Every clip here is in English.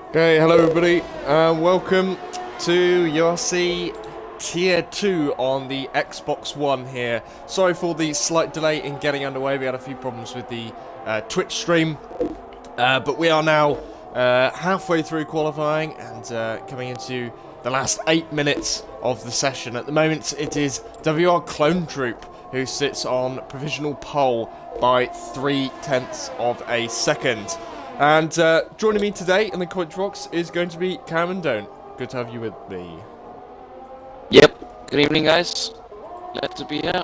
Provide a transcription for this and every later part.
Okay, hello everybody, welcome to URC Tier 2 on the Xbox One here. Sorry for the slight delay in getting underway, we had a few problems with the Twitch stream, but we are now halfway through qualifying and coming into the last 8 minutes of the session. At the moment it is WR Clone Troop who sits on provisional pole by 0.3 of a second. And joining me today in the comment box is going to be Cam and Don't. Good to have you with me. Yep, good evening guys. Glad to be here.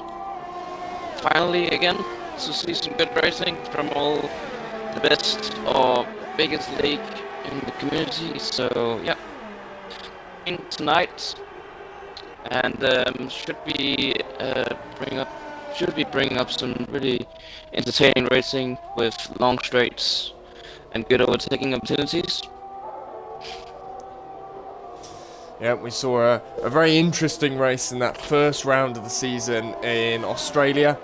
Finally again to see some good racing from all the best or biggest league in the community. So yeah, tonight and should be bringing up some really entertaining racing with long straights and good overtaking opportunities. Yeah, we saw a very interesting race in that first round of the season in Australia.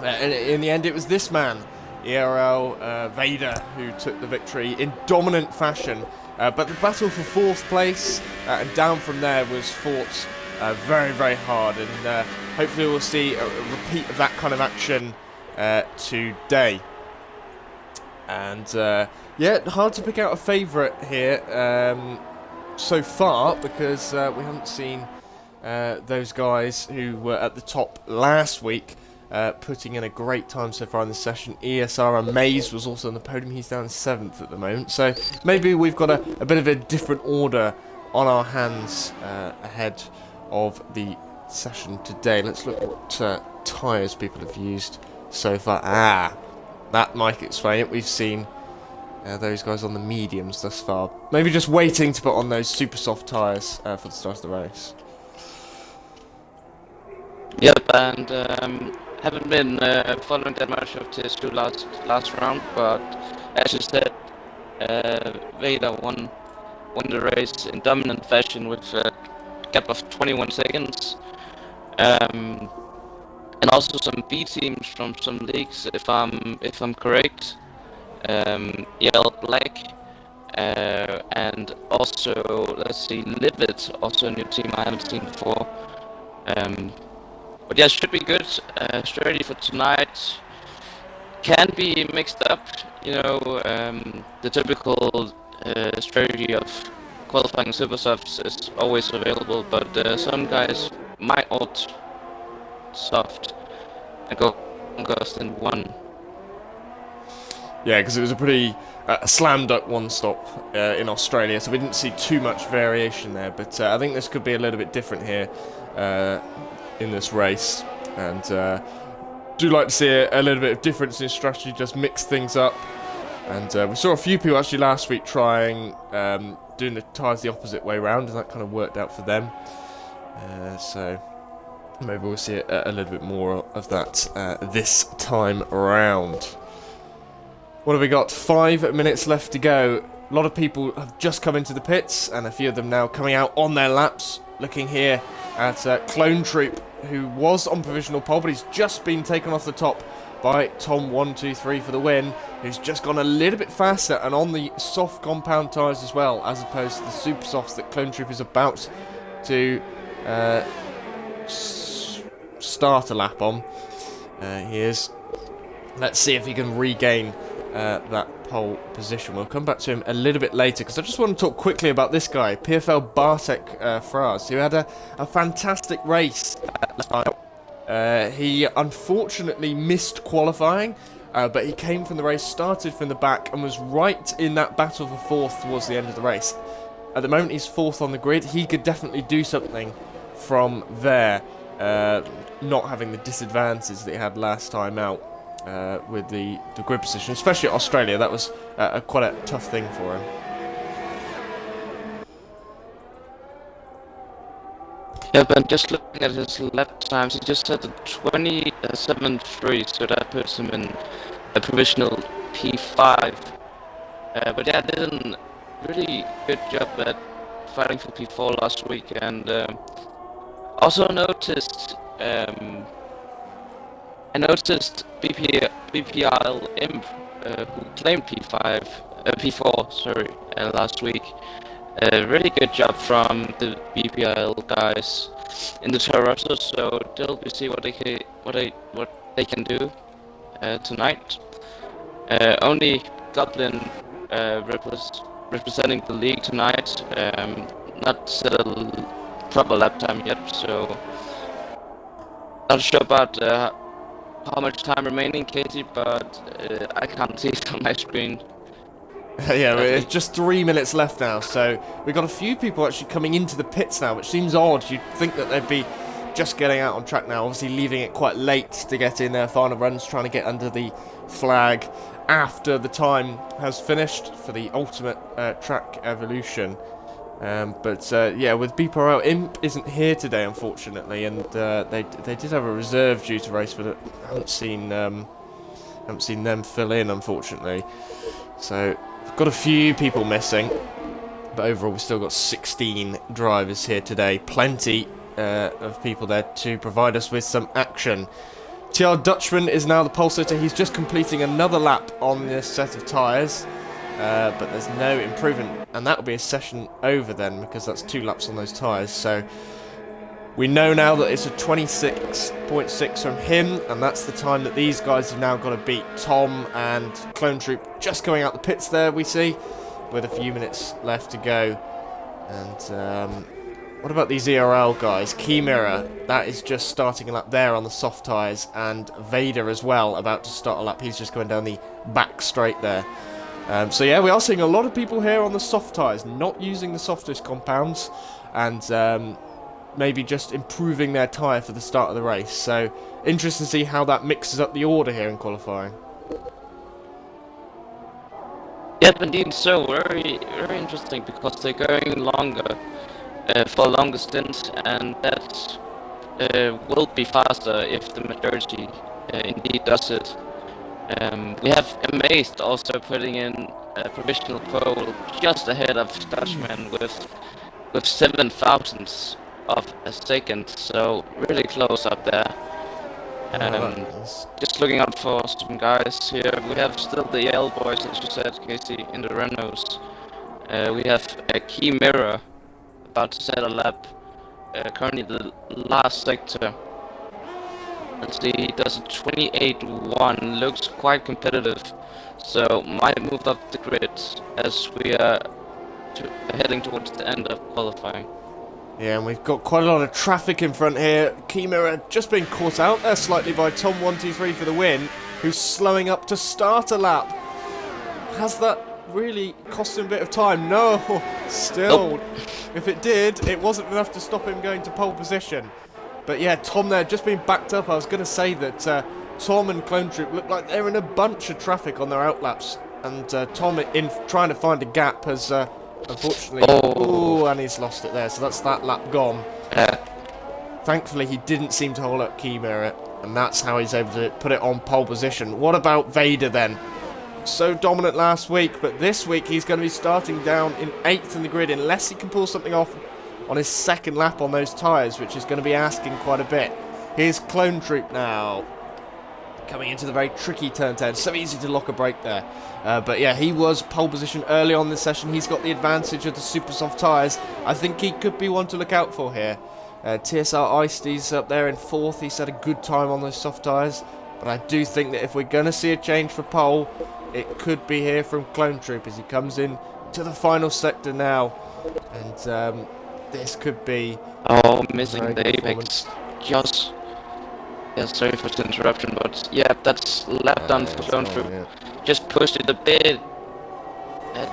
And in the end, it was this man, ERL Vader, who took the victory in dominant fashion. But the battle for fourth place and down from there was fought very, very hard. And hopefully we'll see a repeat of that kind of action today. And yeah, hard to pick out a favourite here so far, because we haven't seen those guys who were at the top last week putting in a great time so far in the session. ESR and Maze was also on the podium. He's down 7th at the moment, so maybe we've got a bit of a different order on our hands ahead of the session today. Let's look at what tyres people have used so far. That might explain it. We've seen those guys on the mediums thus far. Maybe just waiting to put on those super soft tyres for the start of the race. Yep, and haven't been following that much of TS2 last round, but as you said, Vader won the race in dominant fashion with a gap of 21 seconds. And also some B teams from some leagues, if I'm correct. Yellow Black, and also let's see, Livid, also a new team I haven't seen before. But yeah, should be good. Strategy for tonight can be mixed up, you know, the typical strategy of qualifying super softs is always available, but some guys might opt soft and go Ghost in one. Yeah, because it was a pretty slam duck one stop in Australia, so we didn't see too much variation there. But I think this could be a little bit different here in this race, and do like to see a little bit of difference in strategy, just mix things up. And we saw a few people actually last week trying doing the tyres the opposite way round, and that kind of worked out for them. So maybe we'll see a little bit more of that this time around. What have we got? 5 minutes left to go. A lot of people have just come into the pits, and a few of them now coming out on their laps. Looking here at Clone Troop, who was on provisional pole, but he's just been taken off the top by Tom123 for the win, who's just gone a little bit faster and on the soft compound tyres as well, as opposed to the super softs that Clone Troop is about to start a lap on. He is. Let's see if he can regain that pole position. We'll come back to him a little bit later, because I just want to talk quickly about this guy, PFL Bartek Fraz, who had a fantastic race last time. He unfortunately missed qualifying, but he came from the race, started from the back, and was right in that battle for fourth towards the end of the race. At the moment he's fourth on the grid. He could definitely do something from there, not having the disadvantages that he had last time out. With the grid position, especially at Australia, that was quite a tough thing for him. Yeah, but just looking at his lap times, he just had a 27.3, so that puts him in a provisional P5. But yeah, did a really good job at fighting for P4 last week, and also noticed I noticed BPRL Imp, who claimed P5 P4, sorry, last week. Really good job from the BPL guys in the Toronto, so they'll see what they can do tonight. Only Dublin representing the league tonight. Not set a proper lap time yet, so not sure about how much time remaining, Katie, but I can't see it on my screen. Yeah, it's just 3 minutes left now, so we've got a few people actually coming into the pits now, which seems odd. You'd think that they'd be just getting out on track now, obviously leaving it quite late to get in their final runs, trying to get under the flag after the time has finished for the ultimate track evolution. But yeah, with BPRL, Imp isn't here today, unfortunately, and they did have a reserve due to race, but I haven't seen them fill in, unfortunately. So we've got a few people missing, but overall we've still got 16 drivers here today. Plenty of people there to provide us with some action. TR Dutchman is now the pole sitter. He's just completing another lap on this set of tyres. But there's no improvement, and that will be a session over then, because that's 2 laps on those tyres. So we know now that it's a 26.6 from him, and that's the time that these guys have now got to beat. Tom and Clone Troop just going out the pits there, we see, with a few minutes left to go. And what about these ERL guys? Key Mirror, that is just starting a lap there on the soft tyres, and Vader as well, about to start a lap. He's just going down the back straight there. So yeah, we are seeing a lot of people here on the soft tyres, not using the softest compounds, and maybe just improving their tyre for the start of the race. So interesting to see how that mixes up the order here in qualifying. Yep, indeed. So very interesting, because they're going longer for a longer stint, and that will be faster if the majority indeed does it. We have Amazed also putting in a provisional pole just ahead of Dutchman with 7 thousandths of a second, so really close up there. Just looking out for some guys here. We have still the L boys, as you said, Casey, in the Renaults. We have a Key Mirror about to set a lap, currently the last sector. Let's see, he does a 28.1, looks quite competitive, so might move up the grid as we are heading towards the end of qualifying. Yeah, and we've got quite a lot of traffic in front here. Key Mirror just being caught out there slightly by Tom123 for the win, who's slowing up to start a lap. Has that really cost him a bit of time? No, still. Nope. If it did, it wasn't enough to stop him going to pole position. But yeah, Tom there just being backed up. I was going to say that Tom and Clone Troop look like they're in a bunch of traffic on their outlaps. And Tom, in trying to find a gap, has unfortunately... Oh, and he's lost it there. So that's that lap gone. Thankfully, he didn't seem to hold up Key Mirror. And that's how he's able to put it on pole position. What about Vader then? So dominant last week, but this week he's going to be starting down in 8th in the grid unless he can pull something off on his second lap on those tyres, which is going to be asking quite a bit. Here's Clone Troop now, coming into the very tricky turn 10. So easy to lock a brake there. But yeah, he was pole position early on this session. He's got the advantage of the super soft tyres. I think he could be one to look out for here. TSR Icedy's up there in 4th. He's had a good time on those soft tyres. But I do think that if we're going to see a change for pole, it could be here from Clone Troop as he comes in to the final sector now. And this could be... Oh, missing the apex. Just... Yeah, sorry for the interruption, but yeah, that's lap done for Clone Troop. Yeah. Just pushed it a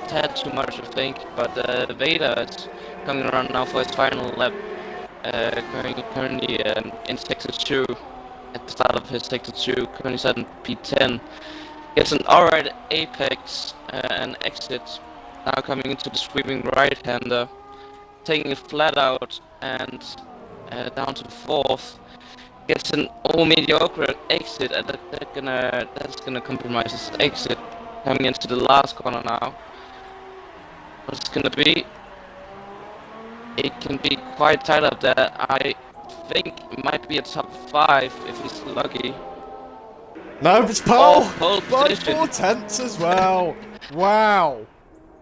tad too much, I think. But Vader is coming around now for his final lap. Currently in sector 2. At the start of his sector 2, currently set in P10. Gets an alright apex and exit. Now coming into the sweeping right-hander. Taking it flat out and down to 4th. Gets an all mediocre exit, and that's gonna compromise his exit. Coming into the last corner now. What's it gonna be? It can be quite tight up there. I think it might be a top 5 if he's lucky. No, it's pole! Pole By position. 4 tenths as well. Wow.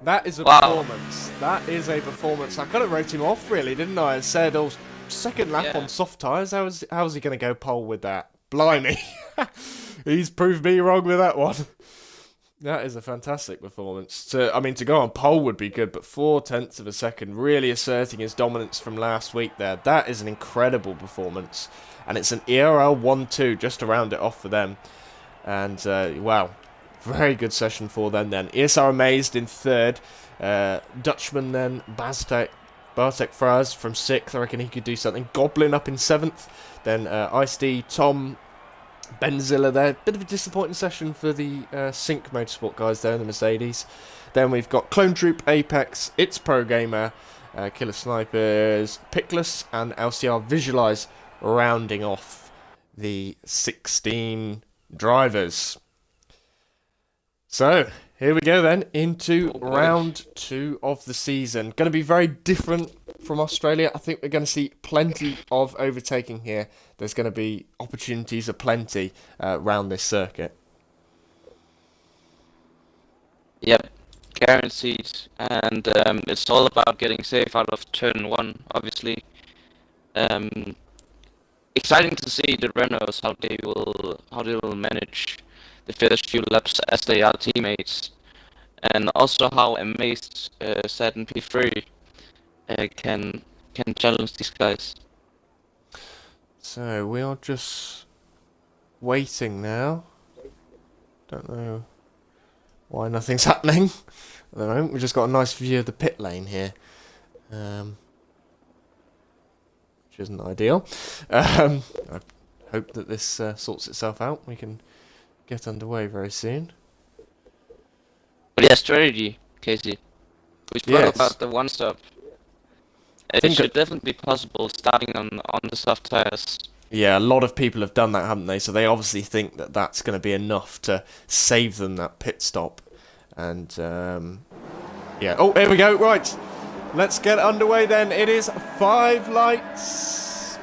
That is a Wow. performance. That is a performance. I kind of wrote him off, really, didn't I? I said, oh, second lap Yeah. on soft tyres. How's he going to go pole with that? Blimey. He's proved me wrong with that one. That is a fantastic performance. To go on pole would be good, but 4/10 of a second, really asserting his dominance from last week there. That is an incredible performance. And it's an ERL 1-2 just to round it off for them. And, wow. Very good session for them then. ESR Amazed in third. Dutchman then, Bartek Fraz from sixth. I reckon he could do something. Goblin up in seventh. Then Ice D, Tom, Benzilla there. Bit of a disappointing session for the Sync Motorsport guys there in the Mercedes. Then we've got Clone Troop, Apex, It's Pro Gamer, Killer Snipers, Pickless, and LCR Visualize rounding off the 16 drivers. So, here we go then, into round 2 of the season. Going to be very different from Australia. I think we're going to see plenty of overtaking here. There's going to be opportunities aplenty around this circuit. Yep, guaranteed. And it's all about getting safe out of turn 1, obviously. Exciting to see the Renaults, how they will manage the first few laps as they are teammates, and also how Amazed Sad and P3 can challenge these guys. So we are just waiting now. Don't know why nothing's happening at the moment. We've just got a nice view of the pit lane here, which isn't ideal. I hope that this sorts itself out. We can get underway very soon. But yeah, strategy, Casey. We spoke about the one stop. It should definitely be possible starting on the soft tires. Yeah, a lot of people have done that, haven't they? So they obviously think that that's going to be enough to save them that pit stop. And, yeah. Oh, here we go. Right. Let's get underway then. It is 5 lights.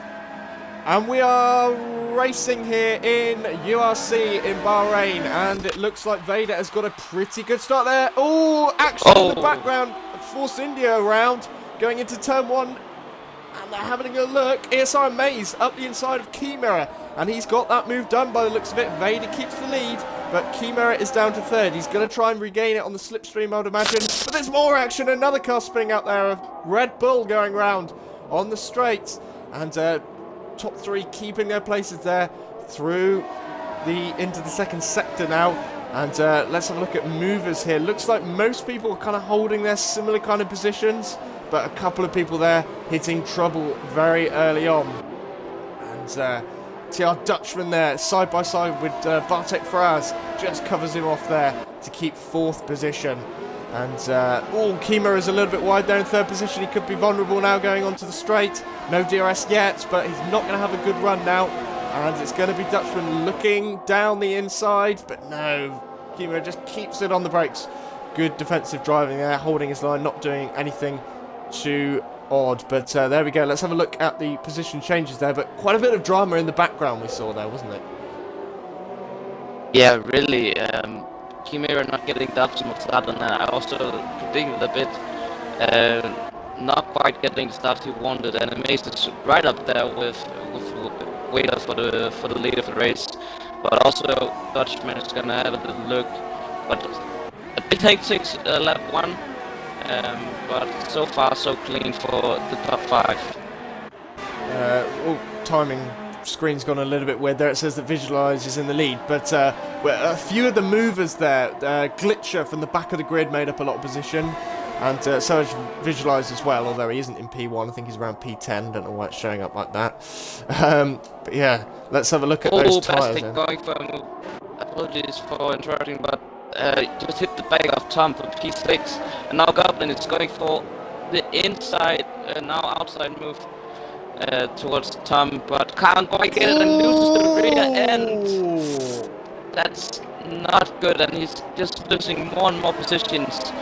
And we are racing here in URC in Bahrain. And it looks like Vader has got a pretty good start there. Oh, action in the background. Force India around. Going into turn 1. And they're having a look. ESR Maze up the inside of Keymirror. And he's got that move done by the looks of it. Vader keeps the lead. But Keymirror is down to third. He's going to try and regain it on the slipstream, I would imagine. But there's more action. Another car spinning out there. Red Bull going round on the straights. And top 3 keeping their places there through into the second sector now. And let's have a look at movers here. Looks like most people are kind of holding their similar kind of positions. But a couple of people there hitting trouble very early on. And TR Dutchman there, side by side with Bartek Fraz, just covers him off there to keep 4th position. And, Kima is a little bit wide there in 3rd position. He could be vulnerable now going onto the straight. No DRS yet, but he's not going to have a good run now. And it's going to be Dutchman looking down the inside, but no. Kima just keeps it on the brakes. Good defensive driving there, holding his line, not doing anything too odd. But there we go. Let's have a look at the position changes there. But quite a bit of drama in the background we saw there, wasn't it? Yeah, really. Keymirror not getting the optimal start, and I also predicted a bit not quite getting the start he wanted, and Amazed is right up there with Wader for the lead of the race. But also Dutchman is gonna have a little look, but a bit hectic lap 1, but so far so clean for the top 5. Timing screen's gone a little bit weird there. It says that Visualize is in the lead, but a few of the movers there, Glitcher from the back of the grid made up a lot of position, and so has Visualize as well, although he isn't in P1. I think he's around P10. Don't know why it's showing up like that. But yeah, let's have a look at those tyres. Going for a move. Apologies for interrupting, but just hit the back of Tom for P6, and now Goblin is going for the inside, now outside move towards Tom, but can't quite get it and loses the rear end. That's not good, and he's just losing more and more positions.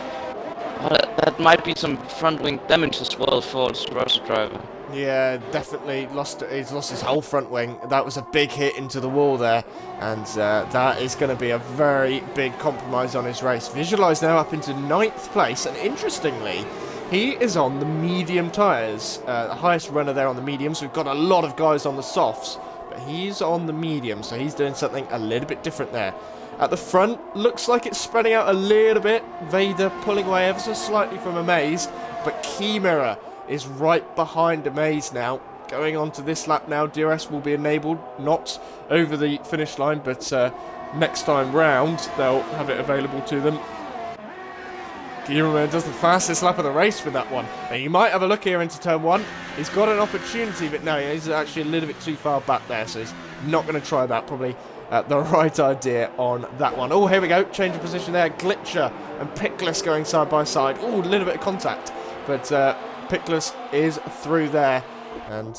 That might be some front wing damage as well for the Rosa driver. Yeah, definitely he's lost his whole front wing. That was a big hit into the wall there, and that is going to be a very big compromise on his race. Visualize now up into 9th place, and interestingly, he is on the medium tyres. The highest runner there on the mediums. We've got a lot of guys on the softs, but he's on the medium, so he's doing something a little bit different there. At the front, looks like it's spreading out a little bit. Vader pulling away ever so slightly from Amaze, but Key Mirror is right behind Amaze now. Going on to this lap now, DRS will be enabled, not over the finish line, but next time round they'll have it available to them. Kieran does the fastest lap of the race with that one. Now you might have a look here into turn 1. He's got an opportunity, but no, he's actually a little bit too far back there, so he's not going to try that. Probably the right idea on that one. Oh, here we go. Change of position there. Glitcher and Pickless going side by side. Oh, a little bit of contact, but Pickless is through there. And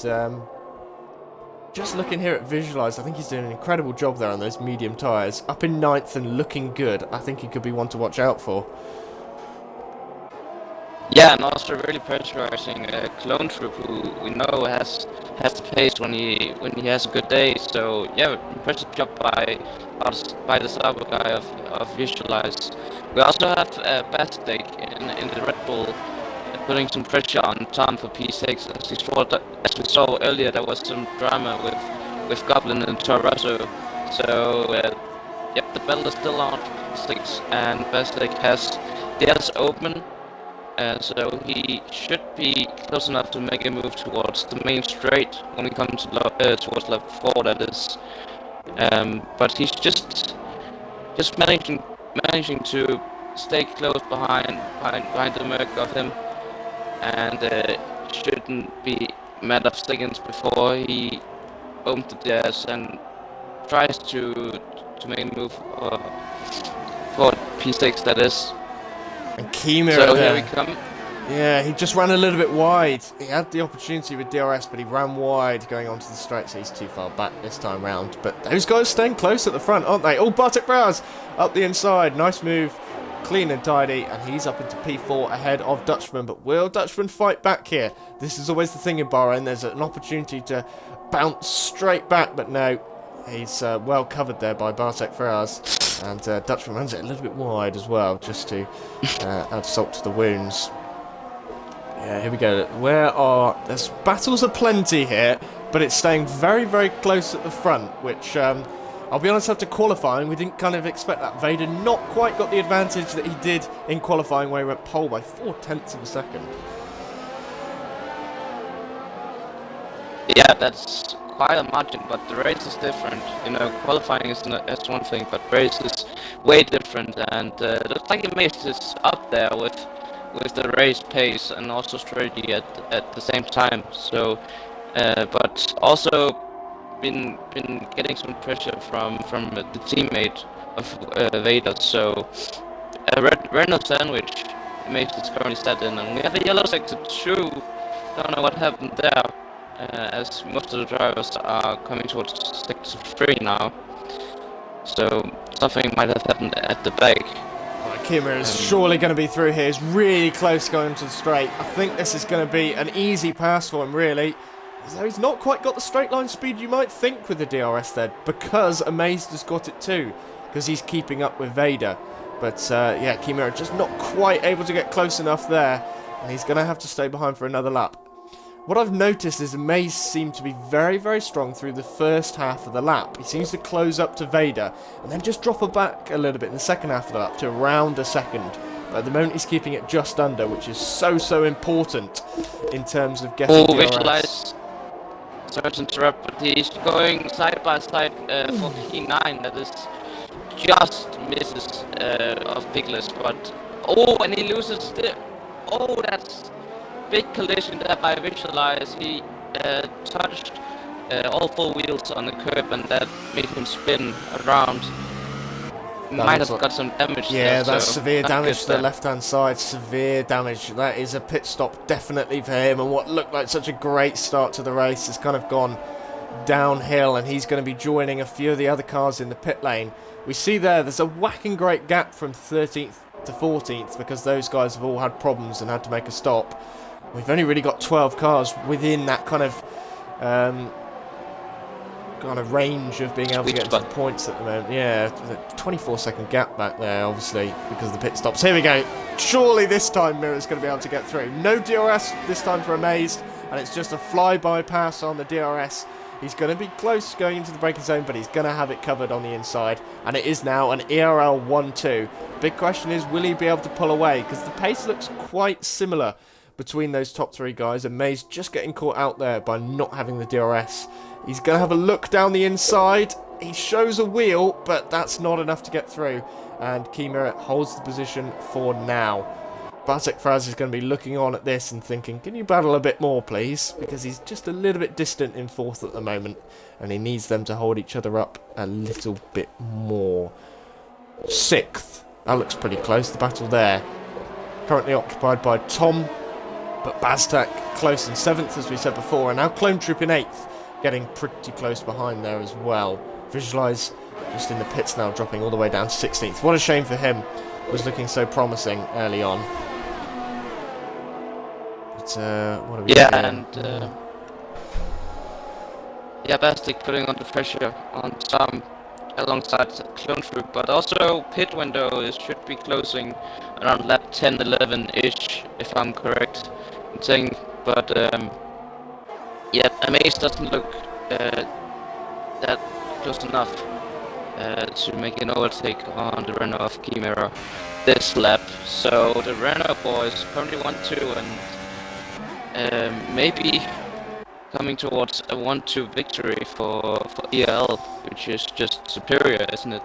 just looking here at Visualize, I think he's doing an incredible job there on those medium tyres. Up in 9th and looking good. I think he could be one to watch out for. Yeah, and also really pressurizing Clone Troop, who we know has the pace when he has a good day. So yeah, impressive job by the Sabo guy of Visualize. We also have Bastek in the Red Bull putting some pressure on Tom for P6. As we saw earlier, there was some drama with Goblin and Torosso. So yep, the battle is still on for P6, and Bastek has the others open. So he should be close enough to make a move towards the main straight when we come to towards lap 4, that is. But he's just managing to stay close behind the Merc of him, and shouldn't be mad of seconds before he opens the dash and tries to make a move for P6, that is. And Kima so there. Here we come. Yeah, he just ran a little bit wide. He had the opportunity with DRS, but he ran wide going onto the straight, so he's too far back this time round. But those guys staying close at the front, aren't they? Oh, Bartek Braz up the inside. Nice move. Clean and tidy, and he's up into P4 ahead of Dutchman. But will Dutchman fight back here? This is always the thing in Bahrain. There's an opportunity to bounce straight back, but no. He's well covered there by Bartek Faraz, and Dutchman runs it a little bit wide as well, just to add salt to the wounds. Yeah, here we go. There's battles aplenty here, but it's staying very, very close at the front, which I'll be honest, after qualifying, we didn't kind of expect that. Vader not quite got the advantage that he did in qualifying, where he went pole by 0.4 of a second. Yeah, that's quite a margin, but the race is different. You know, qualifying is one thing, but race is way different, and looks like Amaze is up there with the race pace and also strategy at the same time. So, but also been getting some pressure from the teammate of Vader. So, Renault sandwich Amaze is currently set in, and we have a yellow sector 2. Don't know what happened there. As most of the drivers are coming towards sector 3 now, so something might have happened at the back. Kima is surely going to be through here. He's really close going to the straight. I think this is going to be an easy pass for him, really. Though he's not quite got the straight line speed you might think with the DRS there, because Amazed has got it too, because he's keeping up with Vader. But yeah, Kima just not quite able to get close enough there, and he's going to have to stay behind for another lap. What I've noticed is Amaze seemed to be very, very strong through the first half of the lap. He seems to close up to Vader and then just drop it back a little bit in the second half of the lap to around a second. But at the moment he's keeping it just under, which is so important in terms of getting DRS. Visualize. Sorry to interrupt, but he's going side by side for P9. That is just misses of Pickless, but and he loses the. Oh, that's big collision there by Visualize. He touched all 4 wheels on the curb, and that made him spin around. Might have got some damage. Yeah, there, that's so severe damage to the left-hand side. Severe damage. That is a pit stop definitely for him, and what looked like such a great start to the race has kind of gone downhill, and he's going to be joining a few of the other cars in the pit lane. We see there's a whacking great gap from 13th to 14th, because those guys have all had problems and had to make a stop. We've only really got 12 cars within that kind of range of being able to get into the points at the moment. Yeah, 24-second gap back there, obviously, because of the pit stops. Here we go. Surely this time Mirror's going to be able to get through. No DRS this time for Amazed, and it's just a flyby pass on the DRS. He's going to be close going into the braking zone, but he's going to have it covered on the inside. And it is now an ERL 1-2. Big question is, will he be able to pull away? Because the pace looks quite similar between those top 3 guys. And Mays just getting caught out there by not having the DRS. He's going to have a look down the inside. He shows a wheel, but that's not enough to get through. And Kimura holds the position for now. Bartek Fraz is going to be looking on at this and thinking, can you battle a bit more, please? Because he's just a little bit distant in 4th at the moment, and he needs them to hold each other up a little bit more. 6th. That looks pretty close, the battle there. Currently occupied by Tom, but Baztek close in 7th, as we said before, and now Clone Troop in 8th, getting pretty close behind there as well. Visualize just in the pits now, dropping all the way down to 16th. What a shame for him. Was looking so promising early on. What are we doing? And Bastic putting on the pressure on Tom alongside Clone Troop, but also pit window should be closing around lap 10-11-ish, if I'm correct in saying. But Amaze doesn't look that close enough to make an overtake on the Renault of Chimera this lap. So the Renault boys currently 1-2 and maybe coming towards a 1-2 victory for EL, which is just superior, isn't it?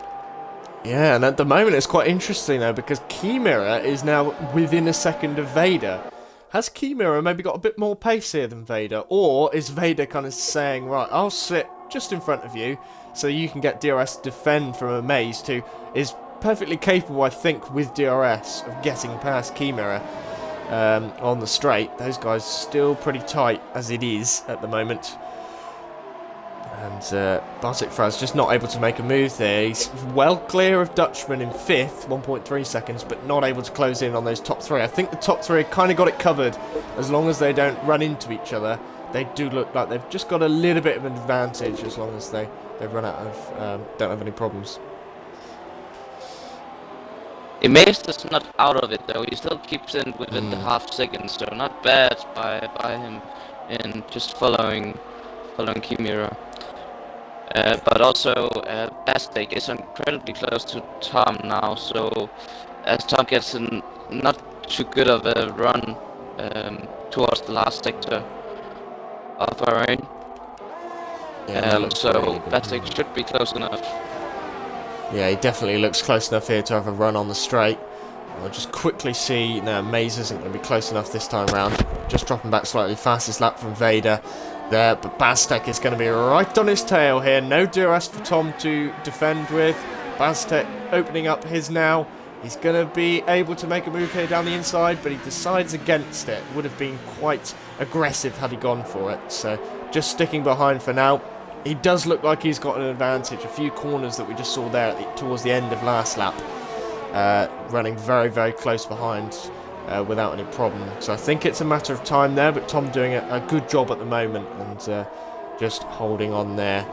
Yeah, and at the moment it's quite interesting though, because Chimera is now within a second of Vader. Has Chimera maybe got a bit more pace here than Vader? Or is Vader kind of saying, right, I'll sit just in front of you so you can get DRS to defend from Amaze, who is perfectly capable, I think, with DRS of getting past Chimera on the straight. Those guys still pretty tight as it is at the moment. And Bartek Fraz just not able to make a move there. He's well clear of Dutchman in 5th, 1.3 seconds, but not able to close in on those top 3. I think the top 3 have kind of got it covered as long as they don't run into each other. They do look like they've just got a little bit of an advantage as long as they run out of, don't have any problems. Amaze is not out of it though, he still keeps in within the half second, so not bad by him in just following Chimera. But also Bastek is incredibly close to Tom now, so as Tom gets in not too good of a run towards the last sector of Bahrain. So really Bastek should be close enough. Yeah, he definitely looks close enough here to have a run on the straight. I'll just quickly see, no, Maze isn't going to be close enough this time round. Just dropping back slightly, fastest lap from Vader there, but Bastek is going to be right on his tail here. No DRS for Tom to defend with. Bastek opening up his now. He's going to be able to make a move here down the inside, but he decides against it. Would have been quite aggressive had he gone for it. So just sticking behind for now. He does look like he's got an advantage. A few corners that we just saw there towards the end of last lap. Running very, very close behind without any problem. So I think it's a matter of time there, but Tom doing a good job at the moment and just holding on there.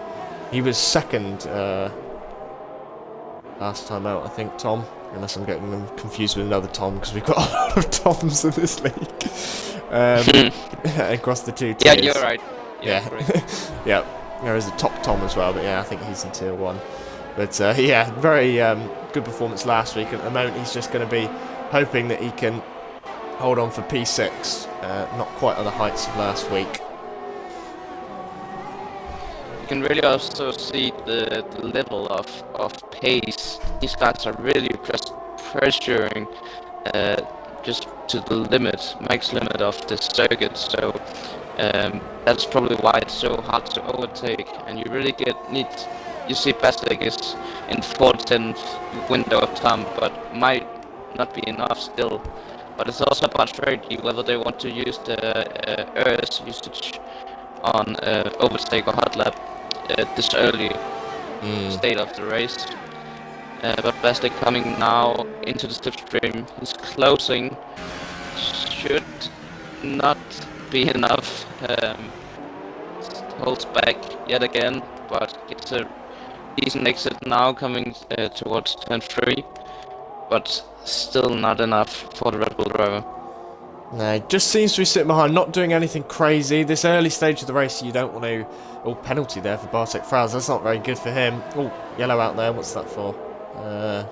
He was second last time out, I think, Tom. Unless I'm getting them confused with another Tom, because we've got a lot of Toms in this league. Across the 2 tiers. Yeah, you're right. Yeah. Yeah. There is a top Tom as well, but yeah, I think he's in tier 1. But yeah, very good performance last week. At the moment, he's just going to be hoping that he can hold on for P6. Not quite on the heights of last week. You can really also see the level of pace. These guys are really pressuring just to the limit, max limit of the circuit. So that's probably why it's so hard to overtake. And you really you see Bastek is in 4/10 window of time, but might not be enough still. But it's also about strategy, whether they want to use the URC usage on overtake or hot lap this early state of the race. But Bastek coming now into the slipstream, he's closing, should not be enough. Holds back yet again, but gets a decent exit now coming towards turn 3, but still not enough for the Red Bull driver. No, just seems to be sitting behind, not doing anything crazy. This early stage of the race, you don't want to... Oh, penalty there for Bartek Frau's. That's not very good for him. Oh, yellow out there. What's that for?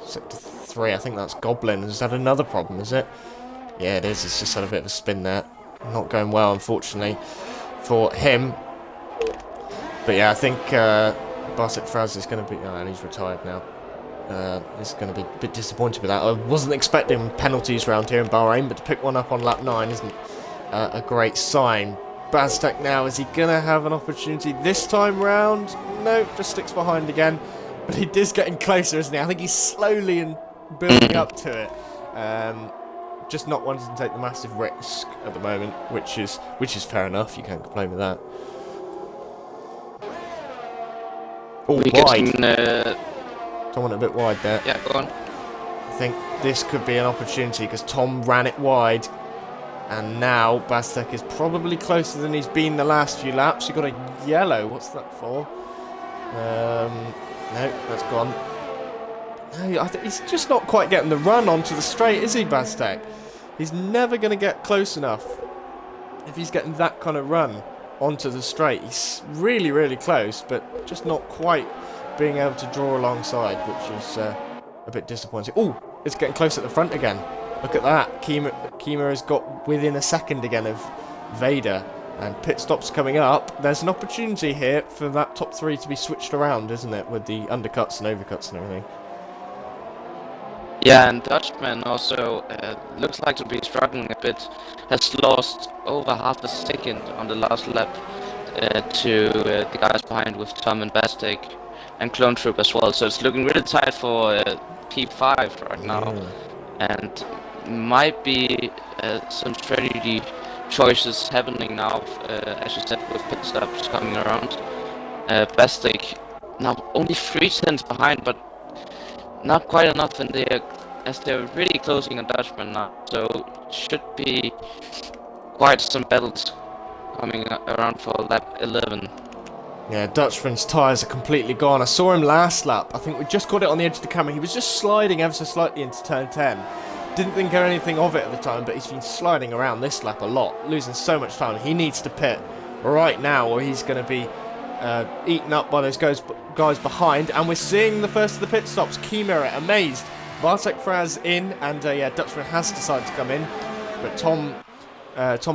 Sector 3. I think that's Goblin. Has had another problem, is it? Yeah, it is. It's just had a bit of a spin there. Not going well, unfortunately, for him. But yeah, I think Bartek Frau's is going to be... Oh, and he's retired now. Is going to be a bit disappointed with that. I wasn't expecting penalties around here in Bahrain, but to pick one up on lap 9 isn't a great sign. Bastek now, is he going to have an opportunity this time round? No, just sticks behind again. But he is getting closer, isn't he? I think he's slowly and building up to it. Just not wanting to take the massive risk at the moment, which is fair enough. You can't complain with that. Oh, wide. Tom went a bit wide there. Yeah, go on. I think this could be an opportunity because Tom ran it wide. And now Bastek is probably closer than he's been the last few laps. He got a yellow. What's that for? No, that's gone. No, I think he's just not quite getting the run onto the straight, is he, Bastek? He's never going to get close enough if he's getting that kind of run onto the straight. He's really, really close, but just not quite being able to draw alongside, which is a bit disappointing. Oh, it's getting close at the front again. Look at that. Kima has got within a second again of Vader, and pit stops coming up. There's an opportunity here for that top 3 to be switched around, isn't it, with the undercuts and overcuts and everything. Yeah, and Dutchman also looks like to be struggling a bit. Has lost over half a second on the last lap to the guys behind with Tom and Bastek. And Clone Troop as well, so it's looking really tight for P5 right now, and might be some strategy choices happening now, as you said, with pit stops coming around. Bastek now only 3 tenths behind, but not quite enough, and as they're really closing on Dutchman now, so should be quite some battles coming around for lap 11. Yeah, Dutchman's tyres are completely gone. I saw him last lap. I think we just got it on the edge of the camera. He was just sliding ever so slightly into turn 10. Didn't think anything of it at the time, but he's been sliding around this lap a lot, losing so much time. He needs to pit right now, or he's going to be eaten up by those guys behind. And we're seeing the first of the pit stops. Kima amazed. Bartek Fraz in, and yeah, Dutchman has decided to come in, but Tom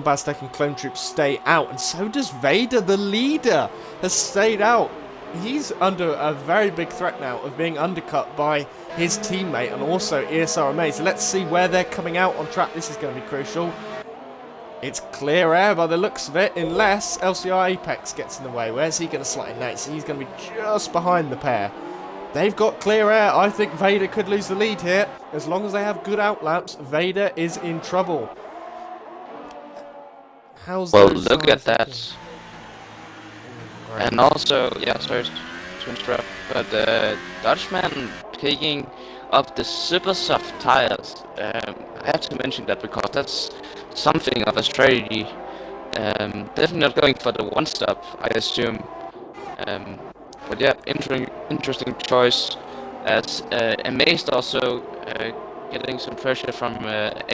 Bastek and Clone Troop stay out, and so does Vader, the leader, has stayed out. He's under a very big threat now of being undercut by his teammate and also ESR Amaze. Let's see where they're coming out on track. This is going to be crucial. It's clear air by the looks of it, unless LCR Apex gets in the way. Where's he going to slot in next? He's going to be just behind the pair. They've got clear air. I think Vader could lose the lead here. As long as they have good outlaps, Vader is in trouble. Well, look at that. And also, yeah, sorry to interrupt, but Dutchman picking up the super soft tires. I have to mention that because that's something of a strategy. Definitely not going for the one stop, I assume. But yeah, interesting choice. As Amazed also getting some pressure from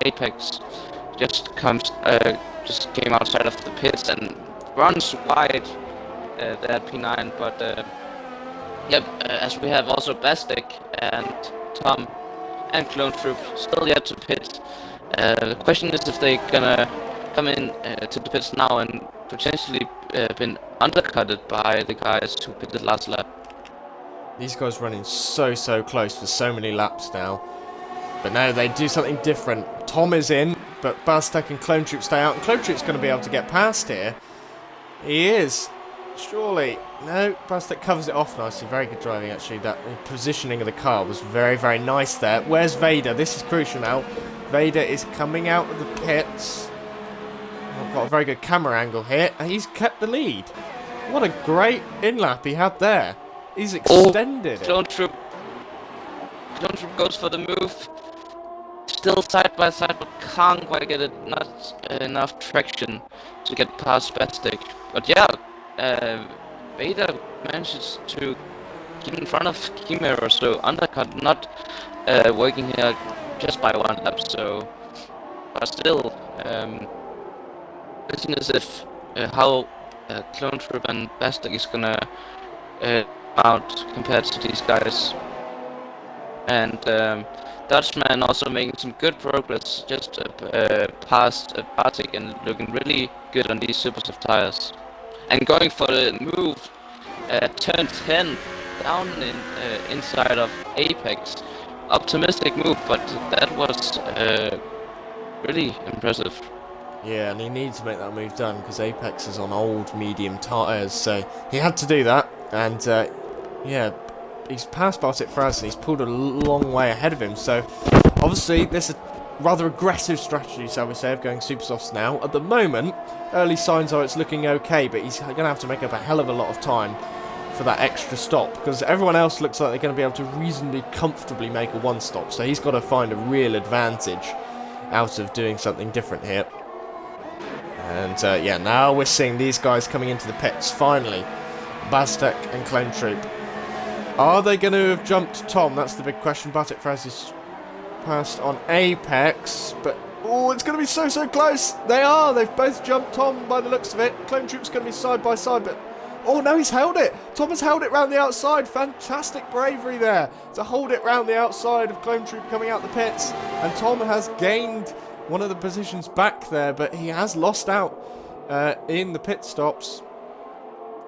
Apex. Just came outside of the pits and runs wide there at P9, but yep, as we have also Bastek and Tom and Clone Troop still yet to pit. The question is if they're gonna come in to the pits now and potentially been undercutted by the guys who pitted last lap. These guys running so close for so many laps now. But no, they do something different. Tom is in, but Bastek and Clone Troop stay out. And Clone Troop's going to be able to get past here. He is. Surely. No, Bastek covers it off nicely. Very good driving, actually. That positioning of the car was very nice there. Where's Vader? This is crucial now. Vader is coming out of the pits. I've got a very good camera angle here. And he's kept the lead. What a great in-lap he had there. He's extended it. Clone Troop goes for the move. still side by side, but can't quite get it, not enough traction to get past Bastic. But yeah, Vader manages to keep in front of Chimera, so undercut not working here just by one lap. So, but still, question is if how Clone Troop and Bastic is gonna out compared to these guys. And Dutchman also making some good progress, just past Bartik and looking really good on these super soft tires. And going for the move, turn 10 down in inside of Apex. Optimistic move, but that was really impressive. Yeah, and he needs to make that move done because Apex is on old medium tyres, so he had to do that. And yeah, he's passed Bartik for us and he's pulled a long way ahead of him. So obviously this is a rather aggressive strategy, shall we say, of going super softs now. At the moment, early signs are it's looking okay, but he's going to have to make up a hell of a lot of time for that extra stop because everyone else looks like they're going to be able to reasonably comfortably make a one stop. So he's got to find a real advantage out of doing something different here. And yeah, now we're seeing these guys coming into the pits, finally. Bastek and Clone Troop. Are they going to have jumped Tom? That's the big question. Bartik Fraz is passed on Apex, but oh, it's going to be so close. They are. They've both jumped Tom by the looks of it. Clone Troop's going to be side by side, but oh no, he's held it. Tom has held it round the outside. Fantastic bravery there to hold it round the outside of Clone Troop coming out the pits, and Tom has gained one of the positions back there, but he has lost out in the pit stops.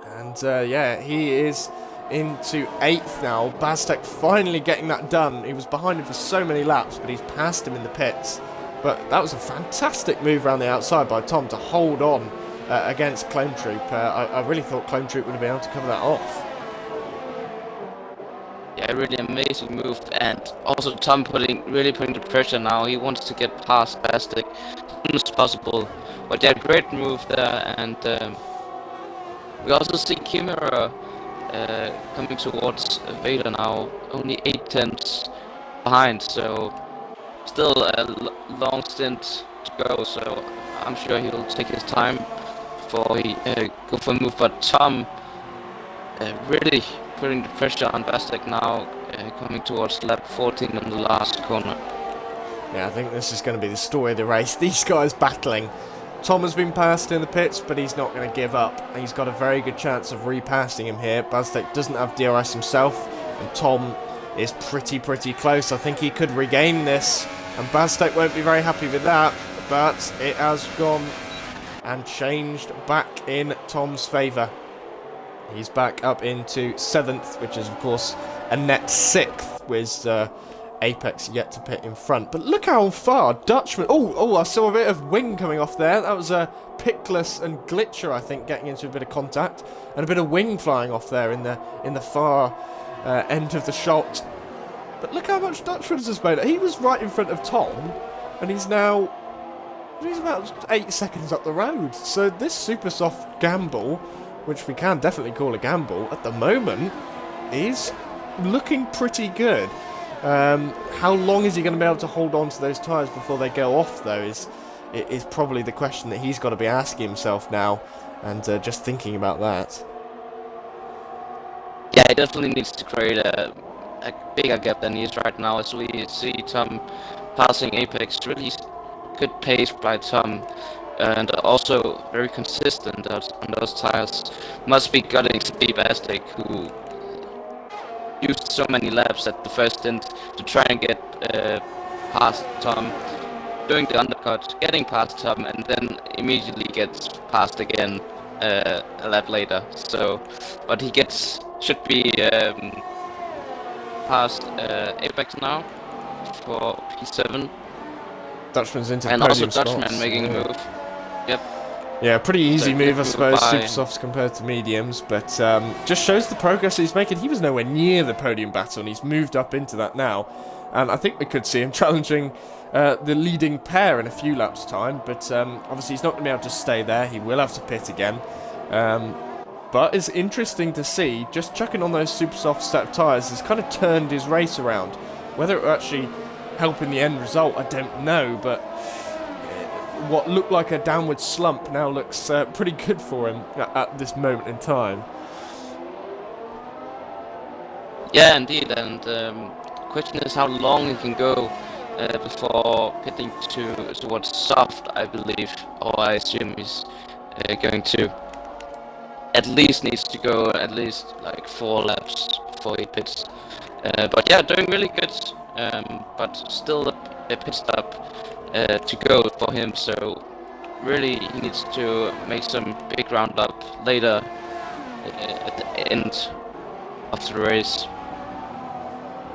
And yeah, he is into 8th now. Bastek finally getting that done. He was behind him for so many laps, but he's passed him in the pits. But that was a fantastic move around the outside by Tom to hold on against Clone Troop. I really thought Clone Troop would have been able to cover that off. Yeah, really amazing move, and also Tom really putting the pressure now. He wants to get past Bastik as soon as possible. But yeah, great move there, and we also see Chimera coming towards Vader now, only 8 tenths behind, so still a long stint to go. So I'm sure he'll take his time before he go for a move. But Tom really putting the pressure on Bastek now, coming towards lap 14 on the last corner. Yeah, I think this is going to be the story of the race. These guys battling. Tom has been passed in the pits, but he's not going to give up. He's got a very good chance of repassing him here. Bastek doesn't have DRS himself, and Tom is pretty close. I think he could regain this, and Bastek won't be very happy with that, but it has gone and changed back in Tom's favour. He's back up into 7th, which is, of course, a net 6th, with Apex yet to pit in front. But look how far Dutchman... Oh, I saw a bit of wing coming off there. That was Pickless and Glitcher, I think, getting into a bit of contact. And a bit of wing flying off there in the far end of the shot. But look how much Dutchman has made. He was right in front of Tom, and he's now... He's about 8 seconds up the road. So this super soft gamble, which we can definitely call a gamble, at the moment is looking pretty good. How long is he going to be able to hold on to those tyres before they go off, though, is probably the question that he's got to be asking himself now, and just thinking about that. Yeah, he definitely needs to create a bigger gap than he is right now, as we see Tom passing Apex. Really good pace by Tom, and also very consistent on those tires. Must be gutting Steve Bastek, who used so many laps at the first stint to try and get past Tom, doing the undercut, getting past Tom, and then immediately gets passed again a lap later. So, but he should be past Apex now for P7. Dutchman's into and podium also Dutchman spots. making a move. Yep. Yeah, pretty easy So move, I good suppose, by- super softs compared to mediums, but just shows the progress he's making. He was nowhere near the podium battle, and he's moved up into that now. And I think we could see him challenging the leading pair in a few laps' time, but obviously he's not going to be able to stay there. He will have to pit again. But it's interesting to see, just chucking on those super soft set of tyres has kind of turned his race around. Whether it will actually help in the end result, I don't know, but what looked like a downward slump now looks pretty good for him at this moment in time. Yeah, indeed, and question is how long he can go before pitting towards soft, I believe, or I assume he's going to at least needs to go at least like 4 laps before he pits. But yeah, doing really good, but still a pit stop to go for him, so really he needs to make some big roundup later at the end of the race.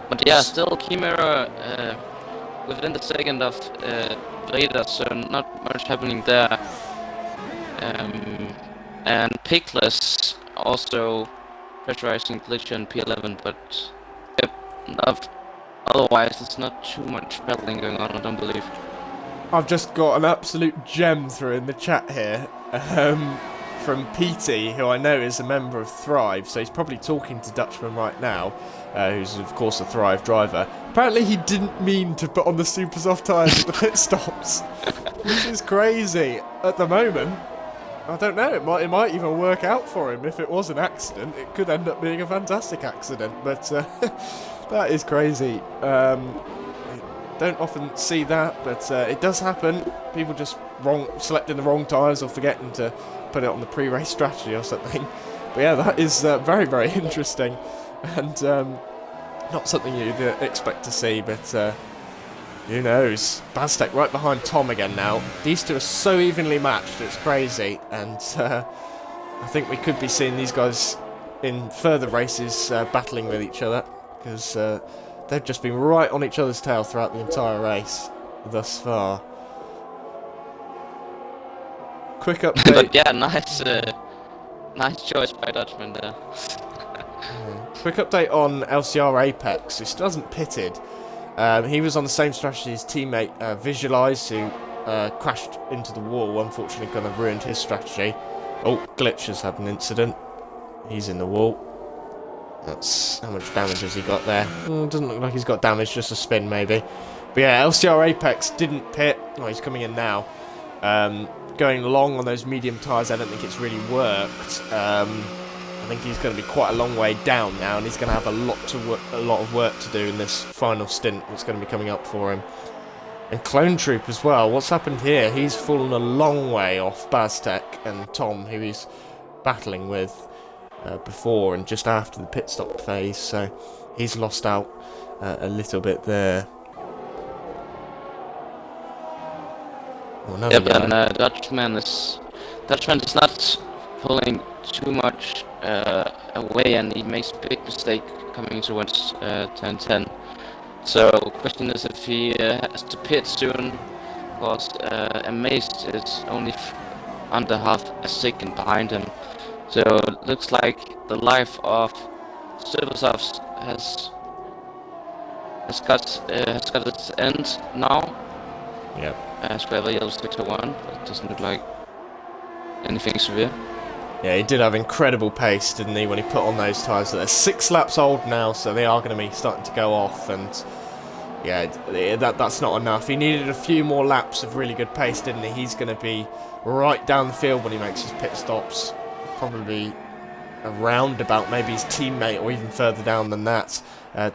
But yeah, still key mirror within the second of Vader, so not much happening there. And Pickless also pressurizing Glitcher and P11, but yep, otherwise there's not too much battling going on, I don't believe. I've just got an absolute gem through in the chat here from PT, who I know is a member of Thrive, so he's probably talking to Dutchman right now, who's of course a Thrive driver. Apparently he didn't mean to put on the super soft tyres at the pit stops, which is crazy at the moment. I don't know, it might even work out for him. If it was an accident, it could end up being a fantastic accident, but that is crazy. Don't often see that, but it does happen. People just selecting the wrong tyres or forgetting to put it on the pre-race strategy or something. But yeah, that is very, very interesting, and not something you'd expect to see, but who knows? Baztek right behind Tom again now. These two are so evenly matched, it's crazy, and I think we could be seeing these guys in further races battling with each other, because they've just been right on each other's tail throughout the entire race thus far. Quick update. But yeah, nice choice by Dutchman there. Quick update on LCR Apex, who still hasn't pitted. He was on the same strategy as teammate Visualize, who crashed into the wall, unfortunately kind of ruined his strategy. Oh, Glitch has had an incident. He's in the wall. That's how much damage has he got there? Doesn't look like he's got damage, just a spin maybe. But yeah, LCR Apex didn't pit. Oh, he's coming in now. Going long on those medium tyres, I don't think it's really worked. I think he's going to be quite a long way down now, and he's going to have a lot of work to do in this final stint that's going to be coming up for him. And Clone Troop as well. What's happened here? He's fallen a long way off Baztek and Tom, who he's battling with before and just after the pit stop phase, so he's lost out a little bit there. Yep, and Dutchman is not pulling too much away, and he makes a big mistake coming towards 10-10. So question is if he has to pit soon, because Amazed is only under half a second behind him. So it looks like the life of Silversofts has got its end now. Yep. Square Yellow 601, but it doesn't look like anything severe. Yeah, he did have incredible pace, didn't he, when he put on those tyres. They're 6 laps old now, so they are going to be starting to go off, and yeah, that's not enough. He needed a few more laps of really good pace, didn't he? He's going to be right down the field when he makes his pit stops, probably around about maybe his teammate or even further down than that,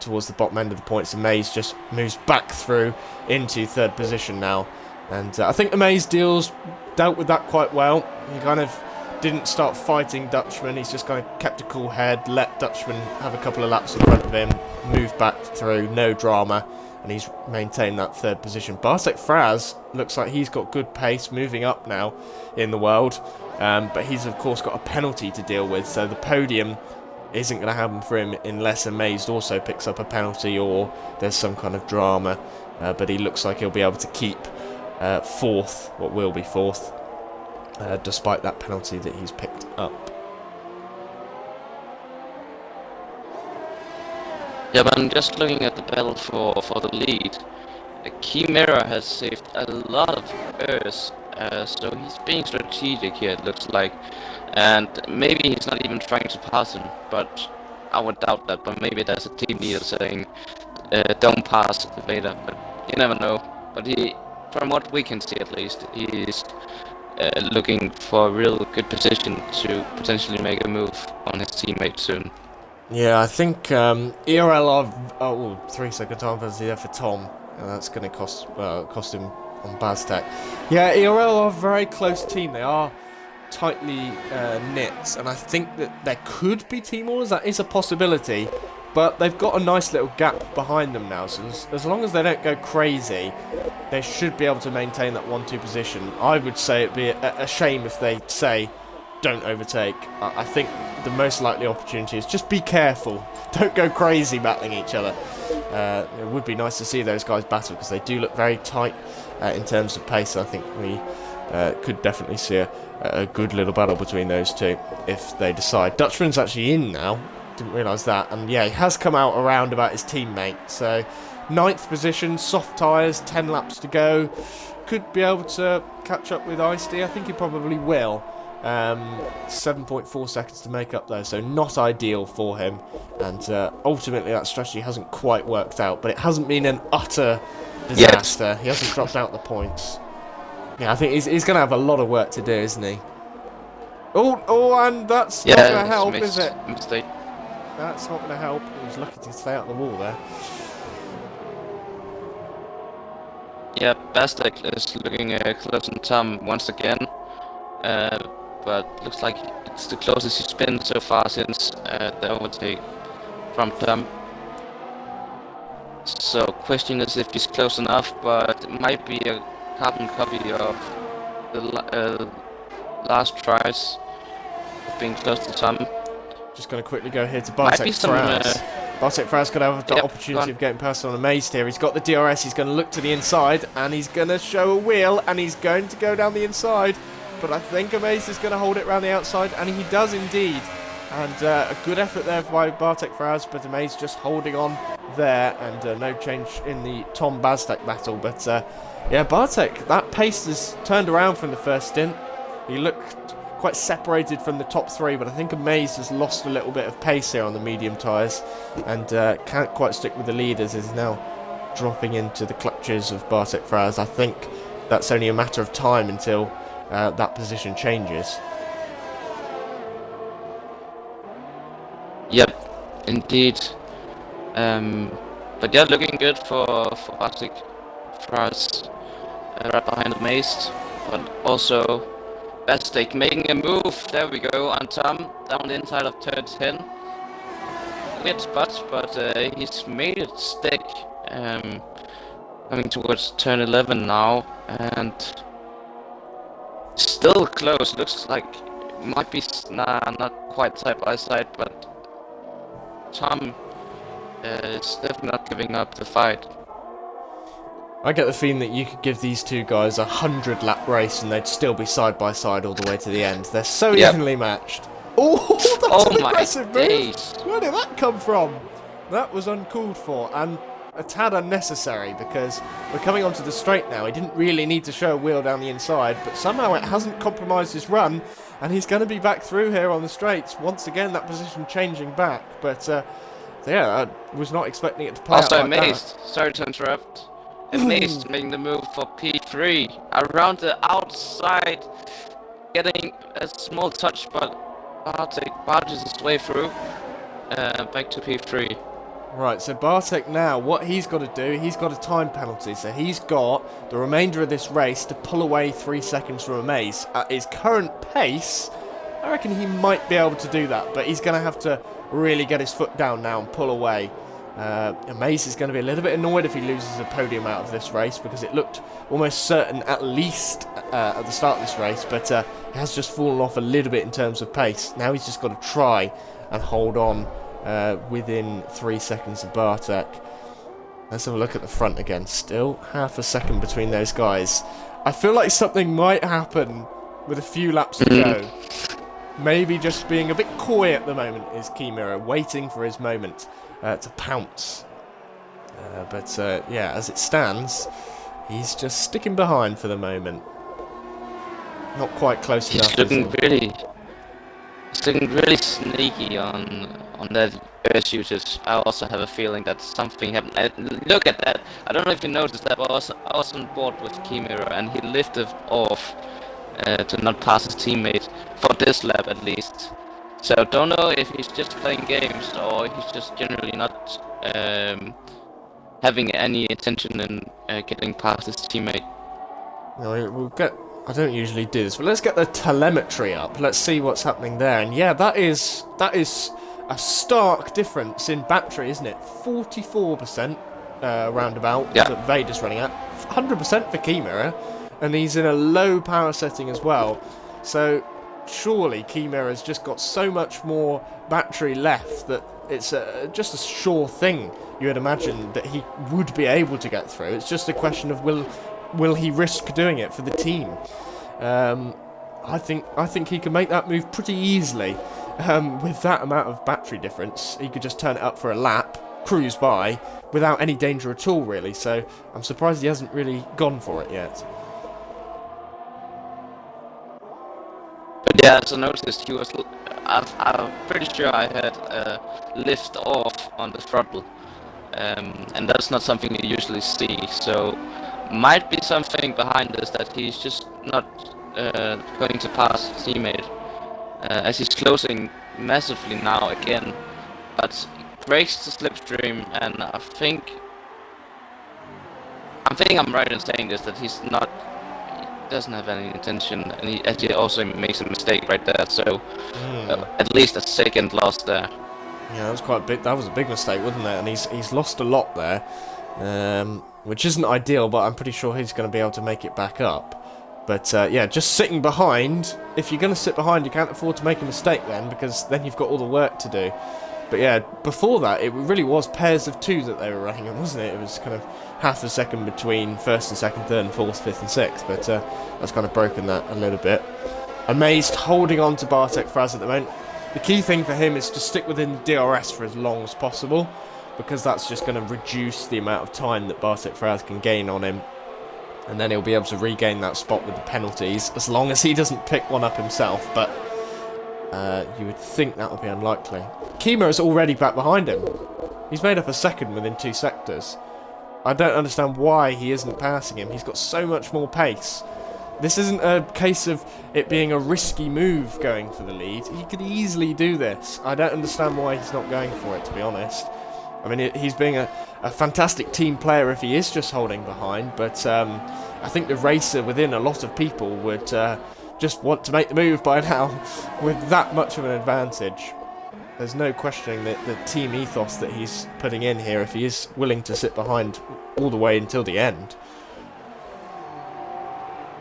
towards the bottom end of the points. And Maze just moves back through into 3rd position now, and I think the Maze dealt with that quite well. He kind of didn't start fighting Dutchman, he's just kind of kept a cool head, let Dutchman have a couple of laps in front of him, moved back through, no drama, and he's maintained that 3rd position. Bartek Fraz looks like he's got good pace, moving up now in the world, but he's of course got a penalty to deal with, so the podium isn't going to happen for him unless Amazed also picks up a penalty or there's some kind of drama, but he looks like he'll be able to keep 4th, what will be 4th, despite that penalty that he's picked up. Yeah, but I'm just looking at the battle for the lead. Key Mirror has saved a lot of errors, so he's being strategic here, it looks like. And maybe he's not even trying to pass him, but I would doubt that. But maybe there's a team leader saying, don't pass Vader. But You never know. But from what we can see at least, he's looking for a real good position to potentially make a move on his teammate soon. Yeah, I think ERL are 3 second time penalty there for Tom, and that's going to cost him on Baztec. Yeah, ERL are a very close team. They are tightly knit, and I think that there could be team orders. That is a possibility, but they've got a nice little gap behind them now. So as long as they don't go crazy, they should be able to maintain that 1-2 position. I would say it'd be a shame if they say don't overtake. I think the most likely opportunity is just be careful. Don't go crazy battling each other. It would be nice to see those guys battle because they do look very tight in terms of pace. I think we could definitely see a good little battle between those two if they decide. Dutchman's actually in now. Didn't realise that. And yeah, he has come out around about his teammate. So 9th position, soft tyres, 10 laps to go. Could be able to catch up with Ice-T. I think he probably will. 7.4 seconds to make up though, so not ideal for him, and ultimately that strategy hasn't quite worked out, but it hasn't been an utter disaster. Yes. He hasn't dropped out the points. Yeah, I think he's going to have a lot of work to do, isn't he? Oh, and that's not going to help, is it? Mistake. That's not going to help. He was lucky to stay out the wall there. Yeah, Baztec is looking close on Tom once again. But looks like it's the closest he's been so far since the overtake from Tom. So question is if he's close enough, but it might be a carbon copy of the last tries of being close to Tom. Just going to quickly go here to Bartek Fraz. Bartek Fraz going to have the opportunity of getting past on Amazed here. He's got the DRS, he's going to look to the inside, and he's going to show a wheel, and he's going to go down the inside. But I think Amazed is going to hold it around the outside, and he does indeed. And a good effort there by Bartek Fraz, but Amazed just holding on there, and no change in the Tom Baztec battle. But yeah, Bartek, that pace has turned around from the first stint. He looked quite separated from the top 3, but I think Amazed has lost a little bit of pace here on the medium tyres, and can't quite stick with the leaders, is now dropping into the clutches of Bartek Fraz. I think that's only a matter of time until that position changes. Yep, indeed. But yeah, looking good for Bartek Fraz, right behind the Amazed, but also Baztec making a move. There we go on Tom, down the inside of turn 10. Weird spot, but he's made it stick. Coming towards turn 11 now, and still close. Looks like might be not quite side by side, but Tom is definitely not giving up the fight. I get the feeling that you could give these two guys a 100-lap race and they'd still be side by side all the way to the end. They're so evenly matched. Oh, that's an impressive move. Where did that come from? That was uncalled for and a tad unnecessary because we're coming onto the straight now. He didn't really need to show a wheel down the inside, but somehow it hasn't compromised his run, and he's going to be back through here on the straights. Once again, that position changing back, but yeah, I was not expecting it to play out like Amazed. Sorry to interrupt. Amazed making the move for P3 around the outside, getting a small touch, but Bartek barges his way through, back to P3. Right, so Bartek now, what he's got to do, he's got a time penalty, so he's got the remainder of this race to pull away 3 seconds from Amaze. At his current pace, I reckon he might be able to do that, but he's going to have to really get his foot down now and pull away. Amaze is going to be a little bit annoyed if he loses a podium out of this race because it looked almost certain at least at the start of this race, but he has just fallen off a little bit in terms of pace. Now he's just got to try and hold on within 3 seconds of Bartek. Let's have a look at the front again. Still half a second between those guys. I feel like something might happen with a few laps to go. Maybe just being a bit coy at the moment is Kimura, waiting for his moment to pounce. But yeah, as it stands, he's just sticking behind for the moment. Not quite close enough. He's looking really sneaky on that URC users, I also have a feeling that something happened. Look at that. I don't know if you noticed that, but I was on board with Chimera, and he lifted off to not pass his teammate for this lap at least. So don't know if he's just playing games or he's just generally not having any intention in getting past his teammate. No, we'll get. I don't usually do this, but let's get the telemetry up. Let's see what's happening there. And yeah, that is a stark difference in battery, isn't it? 44% roundabout that Vader's running at, 100% for Chimera, and he's in a low power setting as well. So surely Chimera's just got so much more battery left that it's just a sure thing. You would imagine that he would be able to get through. It's just a question of will he risk doing it for the team? I think he can make that move pretty easily. With that amount of battery difference, he could just turn it up for a lap, cruise by, without any danger at all, really. So I'm surprised he hasn't really gone for it yet. But yeah, as I noticed, he was. I'm pretty sure I had lift off on the throttle, and that's not something you usually see. So might be something behind this that he's just not going to pass his teammate, as he's closing massively now again. But breaks the slipstream, and I think I'm right in saying this, that he's not. Doesn't have any intention, and he actually also makes a mistake right there. So at least a second lost there. Yeah, that was quite big. That was a big mistake, wasn't it? And he's lost a lot there, which isn't ideal. But I'm pretty sure he's going to be able to make it back up. But yeah, just sitting behind. If you're going to sit behind, you can't afford to make a mistake then, because then you've got all the work to do. But yeah, before that, it really was pairs of two that they were running in, wasn't it? It was kind of half a second between first and second, third and fourth, fifth and sixth. But that's kind of broken that a little bit. Amazed holding on to Bartek Fraz at the moment. The key thing for him is to stick within the DRS for as long as possible, because that's just going to reduce the amount of time that Bartek Fraz can gain on him. And then he'll be able to regain that spot with the penalties, as long as he doesn't pick one up himself. But you would think that would be unlikely. Kima is already back behind him. He's made up a second within 2 sectors. I don't understand why he isn't passing him. He's got so much more pace. This isn't a case of it being a risky move going for the lead. He could easily do this. I don't understand why he's not going for it, to be honest. I mean, he's being a fantastic team player if he is just holding behind, but I think the racer within a lot of people would just want to make the move by now with that much of an advantage. There's no questioning the team ethos that he's putting in here if he is willing to sit behind all the way until the end.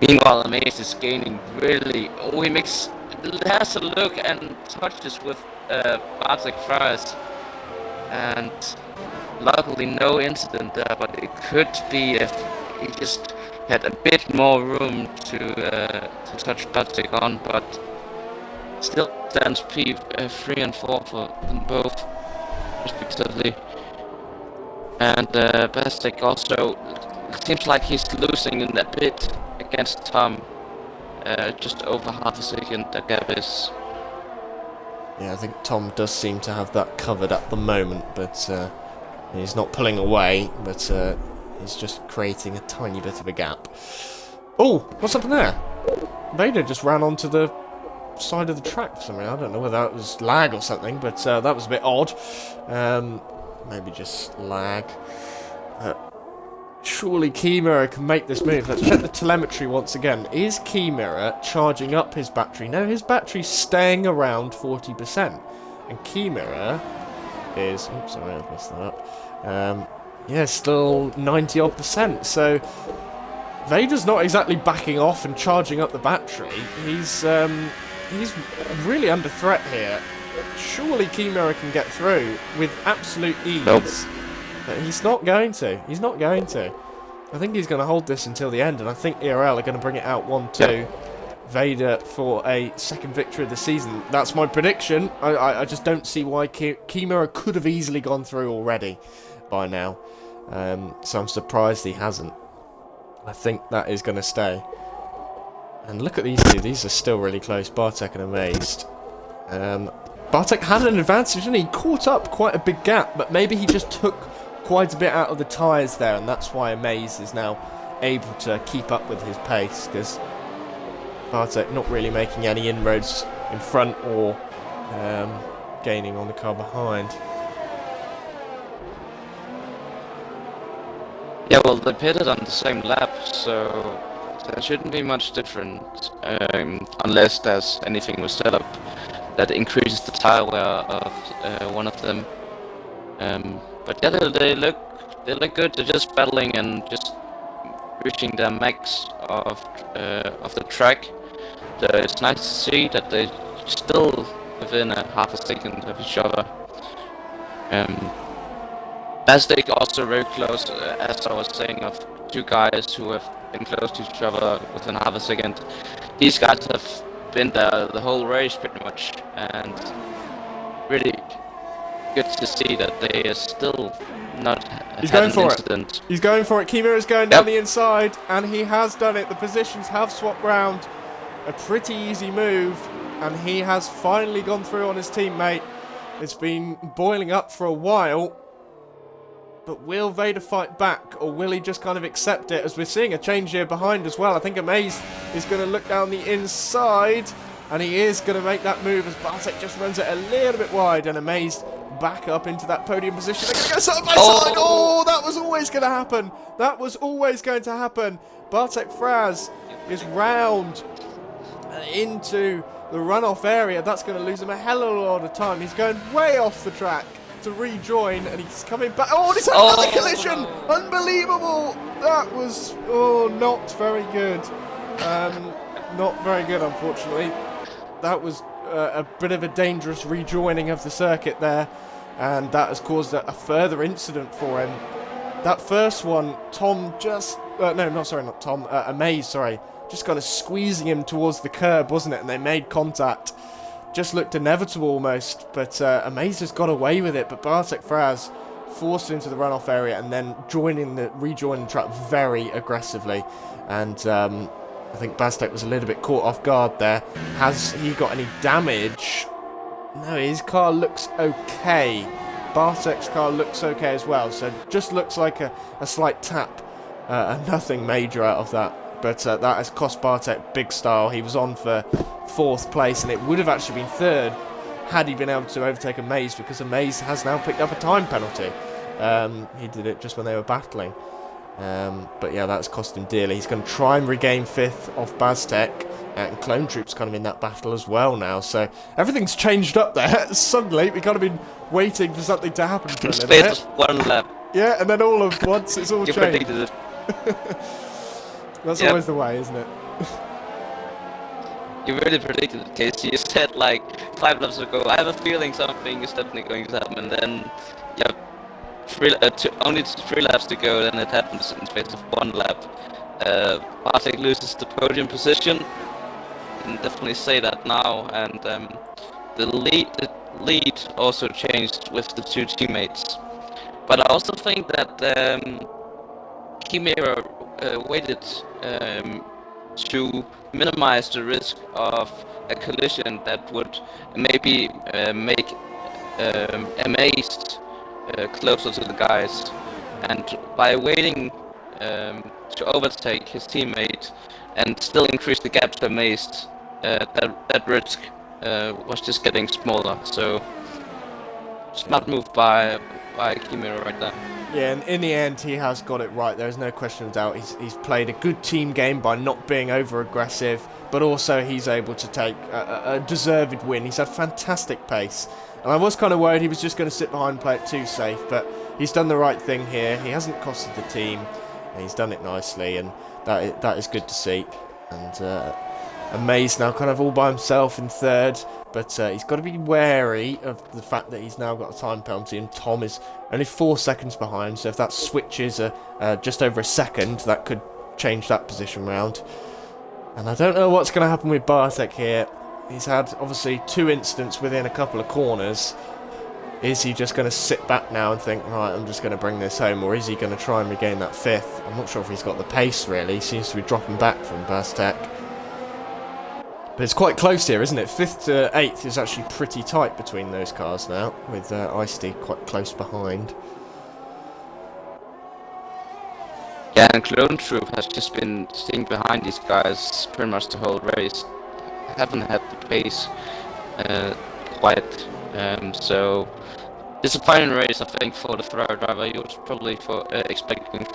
Meanwhile, Amaze is gaining really. Oh, he has a look and touches with Bartek Fraz, and luckily no incident there. But it could be if he just had a bit more room to touch Bartek on, but still stands P 3 and 4 for them both, respectively. And Bartek also seems like he's losing in that bit against Tom. Just over half a second the gap is. Yeah, I think Tom does seem to have that covered at the moment, but he's not pulling away, but he's just creating a tiny bit of a gap. Oh, what's happened there? Vader just ran onto the side of the track for some reason. I don't know whether that was lag or something, but that was a bit odd. Maybe just lag. Surely Keymirror can make this move. Let's check the telemetry once again. Is Keymirror charging up his battery? No, his battery's staying around 40%. And Keymirror is... Oops, sorry, I've messed that up. Yeah, still 90-odd%. So Vader's not exactly backing off and charging up the battery. He's really under threat here. Surely Keymirror can get through with absolute ease. Nope. But he's not going to. He's not going to. I think he's going to hold this until the end, and I think ERL are going to bring it out 1-2. Yep. Vader for a second victory of the season. That's my prediction. I just don't see why Keymirror could have easily gone through already by now. So I'm surprised he hasn't. I think that is going to stay. And look at these two. These are still really close. Bartek and Amazed. Bartek had an advantage, and he caught up quite a big gap, but maybe he just took quite a bit out of the tyres there, and that's why Amaze is now able to keep up with his pace, because Bartek not really making any inroads in front or gaining on the car behind. Yeah, well, they pitted on the same lap, so there shouldn't be much different, unless there's anything was set up that increases the tire wear of one of them. But yeah, they look good. They're just battling and just reaching their max of the track. So it's nice to see that they still within a half a second of each other. Bastek also very close, as I was saying, of two guys who have been close to each other within half a second. These guys have been there the whole race pretty much, and really good to see that they are still not had an incident. He's going for it. Kimura is going down the inside, and he has done it. The positions have swapped round. A pretty easy move, and he has finally gone through on his teammate. It's been boiling up for a while, but will Vader fight back, or will he just kind of accept it, as we're seeing a change here behind as well? I think Amaze is going to look down the inside, and he is going to make that move as Bartek just runs it a little bit wide, and Amaze back up into that podium position. They're going to go side by side. Oh, that was always going to happen. That was always going to happen. Bartek Fraz is round into the runoff area. That's going to lose him a hell of a lot of time. He's going way off the track to rejoin, and he's coming back. Oh, and he's had another collision! Unbelievable! That was not very good. Not very good, unfortunately. That was a bit of a dangerous rejoining of the circuit there, and that has caused a further incident for him. That first one, Tom just Amaze, sorry, just kind of squeezing him towards the curb, wasn't it? And they made contact. Just looked inevitable almost, but Amaze just got away with it. But Bartek Fraz forced into the runoff area and then rejoining the track very aggressively. And I think Bastek was a little bit caught off guard there. Has he got any damage? No, his car looks okay. Bartek's car looks okay as well. So just looks like a slight tap, nothing major out of that. But that has cost Bartek big style. He was on for 4th place, and it would have actually been 3rd had he been able to overtake Amaze, because Amaze has now picked up a time penalty. He did it just when they were battling. But yeah, that's cost him dearly. He's going to try and regain 5th off Baztek, and Clone Troop's kind of in that battle as well now. So everything's changed up there. Suddenly, we've kind of been waiting for something to happen for a little bit. One lap. Yeah, and then all of once it's all You changed. predicted it. That's always the way, isn't it? You really predicted it, Casey. You said like 5 laps ago, I have a feeling something is definitely going to happen. And then, yeah, only 3 laps to go, then it happens in space of 1 lap. Bartek loses the podium position. You can definitely say that now. And the lead also changed with the 2 teammates. But I also think that Kimura waited to minimize the risk of a collision that would maybe make Amaze closer to the guys, and by waiting to overtake his teammate and still increase the gap to Amaze, that risk was just getting smaller. So smart move by Kimura right there. Yeah, and in the end, he has got it right. There's no question of doubt. He's played a good team game by not being over-aggressive, but also he's able to take a deserved win. He's had fantastic pace. And I was kind of worried he was just going to sit behind and play it too safe, but he's done the right thing here. He hasn't costed the team, and he's done it nicely, and that is good to see. And Amaze now kind of all by himself in 3rd, but he's got to be wary of the fact that he's now got a time penalty, and Tom is only 4 seconds behind, so if that switches just over a second, that could change that position round. And I don't know what's going to happen with Bartek here. He's had, obviously, 2 incidents within a couple of corners. Is he just going to sit back now and think, right, I'm just going to bring this home, or is he going to try and regain that 5th? I'm not sure if he's got the pace, really. He seems to be dropping back from Bastek. But it's quite close here, isn't it? 5th to 8th is actually pretty tight between those cars now, with Ice-T quite close behind. Yeah, and Clone Troop has just been staying behind these guys pretty much the whole race. Haven't had the pace quite. So disappointing race, I think, for the Ferrari driver. He was probably expecting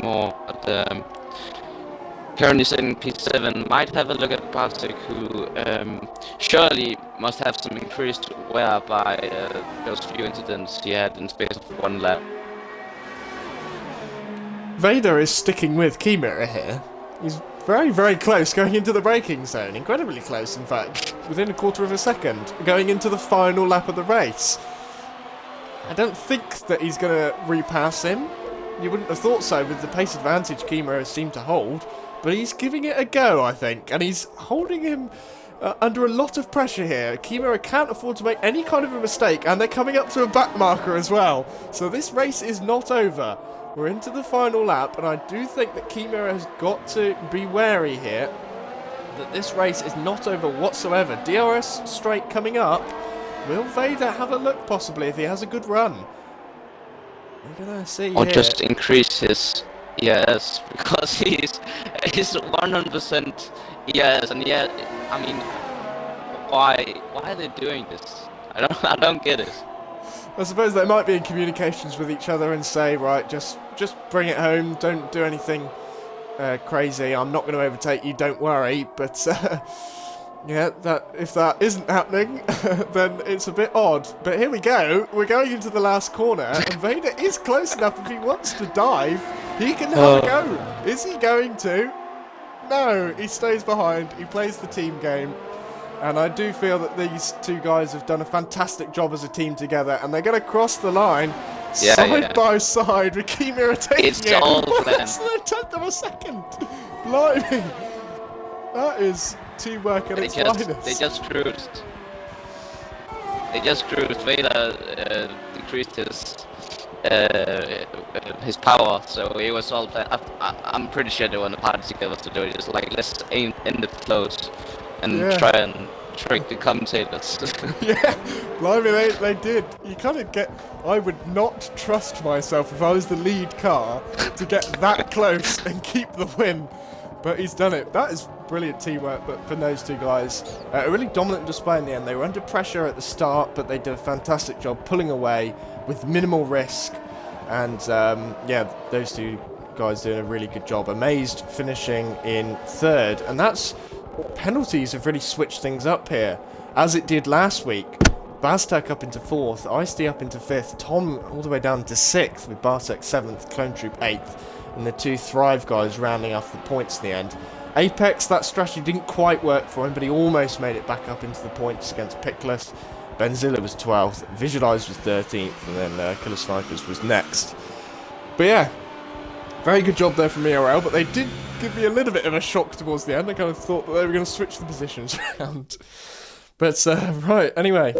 more. But currently sitting P7, might have a look at Bartek, who surely must have some increased wear by those few incidents he had in space of one lap. Vader is sticking with Kimura here. He's very, very close going into the braking zone. Incredibly close, in fact. Within a quarter of a second, going into the final lap of the race. I don't think that he's going to repass him. You wouldn't have thought so with the pace advantage Kimura seemed to hold. But he's giving it a go, I think. And he's holding him under a lot of pressure here. Kimura can't afford to make any kind of a mistake. And they're coming up to a back marker as well. So this race is not over. We're into the final lap, and I do think that Kimura has got to be wary here that this race is not over whatsoever. DRS straight coming up. Will Vader have a look possibly if he has a good run? We're gonna see. Or here. just increase his ES, because he's 100% ES, and yeah, I mean, why are they doing this? I don't get it. I suppose they might be in communications with each other and say, right, just bring it home, don't do anything crazy, I'm not going to overtake you, don't worry. But yeah, if that isn't happening, then it's a bit odd. But here we go, we're going into the last corner, and Vader is close enough. If he wants to dive, he can have a go. Is he going to? No, he stays behind, he plays the team game. And I do feel that these two guys have done a fantastic job as a team together, and they're going to cross the line side by side with Kimura taking it's it. All less than a tenth of a second. Blimey. That is teamwork at its finest. They just cruised. Vader decreased his power, so he was all. I'm pretty sure they were on the party together to do it. Just like, let's end it close. And try and trick the commentators. Yeah, blimey, they did. You kind of get... I would not trust myself if I was the lead car to get that close and keep the win. But he's done it. That is brilliant teamwork from those two guys. A really dominant display in the end. They were under pressure at the start, but they did a fantastic job pulling away with minimal risk. And yeah, those two guys doing a really good job. Amazed finishing in third. And that's... penalties have really switched things up here, as it did last week. Bastek up into 4th, Ice-T up into 5th, Tom all the way down to 6th, with Bartek 7th, Clone Troop 8th, and the two Thrive guys rounding off the points in the end. Apex, that strategy didn't quite work for him, but he almost made it back up into the points against Pickless. Benzilla was 12th, Visualize was 13th, and then Killer Snipers was next. But yeah, very good job there from ERL, but they did give me a little bit of a shock towards the end. I kind of thought that they were going to switch the positions around. But, right, anyway.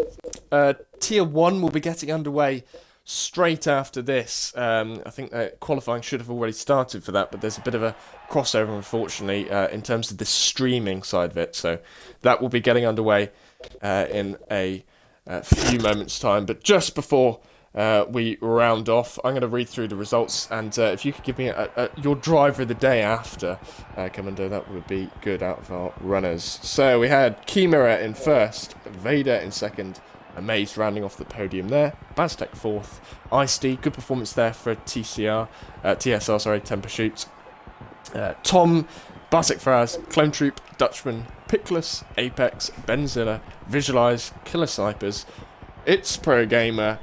Tier 1 will be getting underway straight after this. I think that qualifying should have already started for that, but there's a bit of a crossover, unfortunately, in terms of the streaming side of it. So that will be getting underway in a few moments' time. But just before... we round off, I'm going to read through the results, and if you could give me your driver of the day after, Commando, that would be good out of our runners. So we had Kimura in first, Vader in second, Amazed rounding off the podium there, Baztek fourth, Ice-T, good performance there for TSR, Temper Shoot. Tom, Bartek Faraz, Clone Troop, Dutchman, Pickless, Apex, Benzilla, Visualize, Killer Snipers, It's Pro Gamer,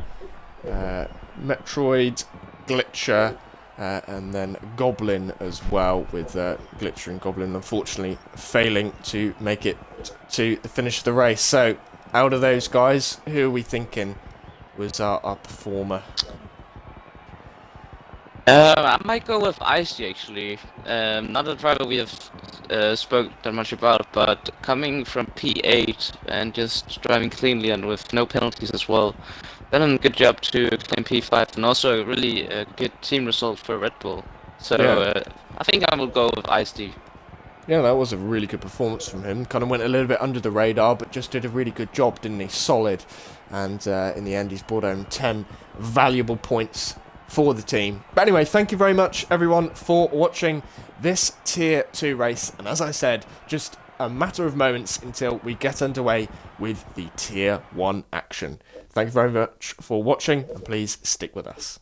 Metroid, Glitcher, and then Goblin as well, with Glitcher and Goblin unfortunately failing to make it to the finish of the race. So, out of those guys, who are we thinking was our performer? I might go with Icy actually. Not a driver we have spoke that much about, but coming from P8 and just driving cleanly and with no penalties as well. Done a good job to claim P5, and also a really good team result for Red Bull. So I think I will go with Ice-T. Yeah, that was a really good performance from him. Kind of went a little bit under the radar, but just did a really good job, didn't he? Solid. And in the end, he's brought home 10 valuable points for the team. But anyway, thank you very much, everyone, for watching this Tier 2 race. And as I said, just a matter of moments until we get underway with the Tier 1 action. Thank you very much for watching, and please stick with us.